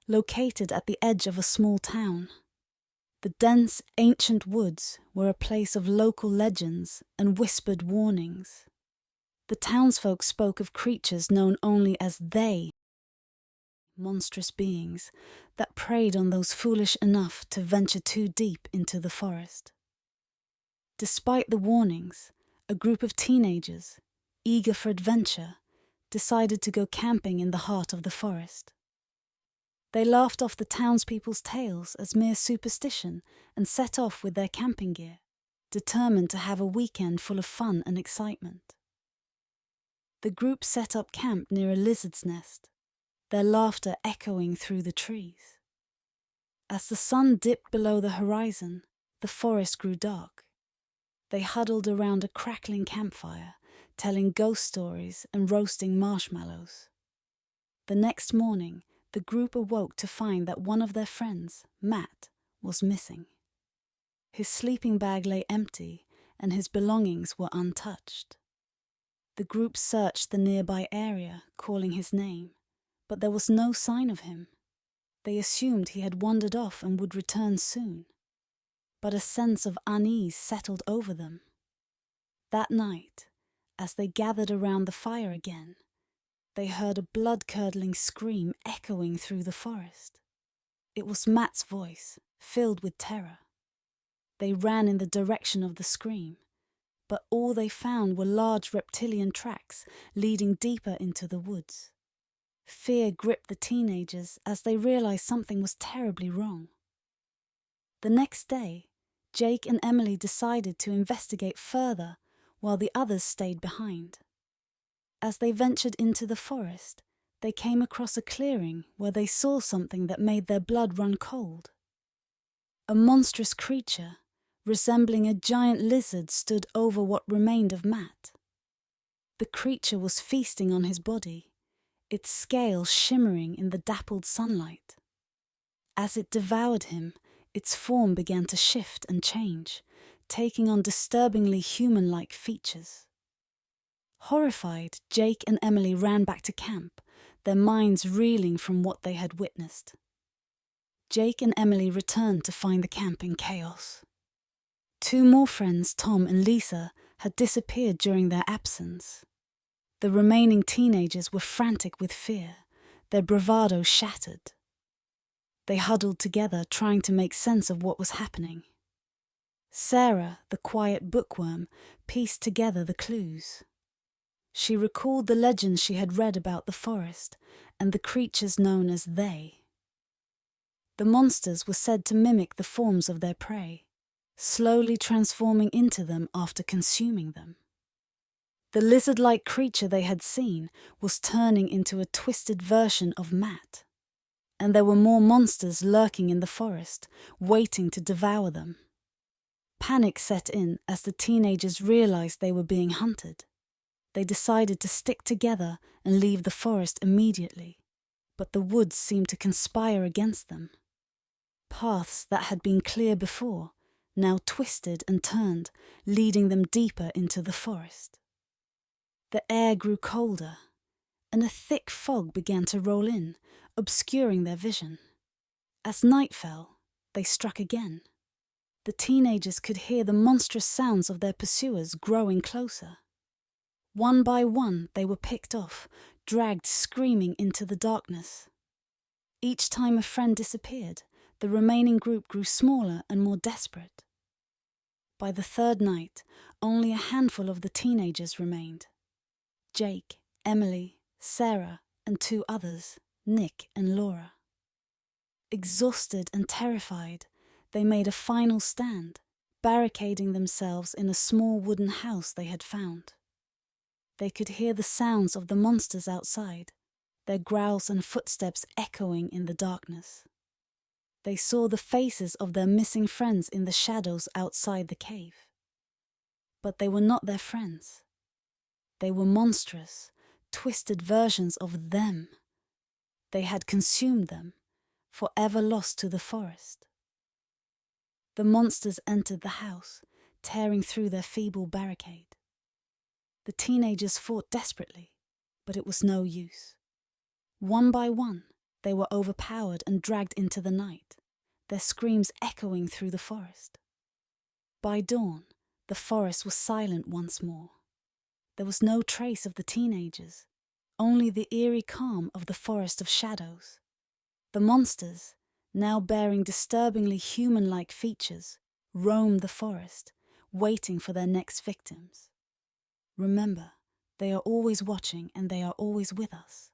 located at the edge of a small town. The dense, ancient woods were a place of local legends and whispered warnings. The townsfolk spoke of creatures known only as they, monstrous beings that preyed on those foolish enough to venture too deep into the forest. Despite the warnings, a group of teenagers, eager for adventure, decided to go camping in the heart of the forest. They laughed off the townspeople's tales as mere superstition and set off with their camping gear, determined to have a weekend full of fun and excitement. The group set up camp near a lizard's nest, their laughter echoing through the trees. As the sun dipped below the horizon, the forest grew dark. They huddled around a crackling campfire, telling ghost stories and roasting marshmallows. The next morning, the group awoke to find that one of their friends, Matt, was missing. His sleeping bag lay empty, and his belongings were untouched. The group searched the nearby area, calling his name, but there was no sign of him. They assumed he had wandered off and would return soon. But a sense of unease settled over them. That night, as they gathered around the fire again, they heard a blood-curdling scream echoing through the forest. It was Matt's voice, filled with terror. They ran in the direction of the scream, but all they found were large reptilian tracks leading deeper into the woods. Fear gripped the teenagers as they realized something was terribly wrong. The next day, Jake and Emily decided to investigate further while the others stayed behind. As they ventured into the forest, they came across a clearing where they saw something that made their blood run cold. A monstrous creature, resembling a giant lizard, stood over what remained of Matt. The creature was feasting on his body, its scales shimmering in the dappled sunlight. As it devoured him, its form began to shift and change, taking on disturbingly human-like features. Horrified, Jake and Emily ran back to camp, their minds reeling from what they had witnessed. Jake and Emily returned to find the camp in chaos. Two more friends, Tom and Lisa, had disappeared during their absence. The remaining teenagers were frantic with fear, their bravado shattered. They huddled together, trying to make sense of what was happening. Sarah, the quiet bookworm, pieced together the clues. She recalled the legends she had read about the forest and the creatures known as they. The monsters were said to mimic the forms of their prey, slowly transforming into them after consuming them. The lizard-like creature they had seen was turning into a twisted version of Matt, and there were more monsters lurking in the forest, waiting to devour them. Panic set in as the teenagers realized they were being hunted. They decided to stick together and leave the forest immediately, but the woods seemed to conspire against them. Paths that had been clear before now twisted and turned, leading them deeper into the forest. The air grew colder, and a thick fog began to roll in, obscuring their vision. As night fell, they struck again. The teenagers could hear the monstrous sounds of their pursuers growing closer. One by one, they were picked off, dragged screaming into the darkness. Each time a friend disappeared, the remaining group grew smaller and more desperate. By the third night, only a handful of the teenagers remained. Jake, Emily, Sarah, and two others, Nick and Laura. Exhausted and terrified, they made a final stand, barricading themselves in a small wooden house they had found. They could hear the sounds of the monsters outside, their growls and footsteps echoing in the darkness. They saw the faces of their missing friends in the shadows outside the cave. But they were not their friends. They were monstrous, twisted versions of them. They had consumed them, forever lost to the forest. The monsters entered the house, tearing through their feeble barricade. The teenagers fought desperately, but it was no use. One by one, They were overpowered and dragged into the night, their screams echoing through the forest. By dawn, the forest was silent once more. There was no trace of the teenagers, only the eerie calm of the forest of shadows. The monsters, now bearing disturbingly human-like features, roamed the forest, waiting for their next victims. Remember, they are always watching and they are always with us.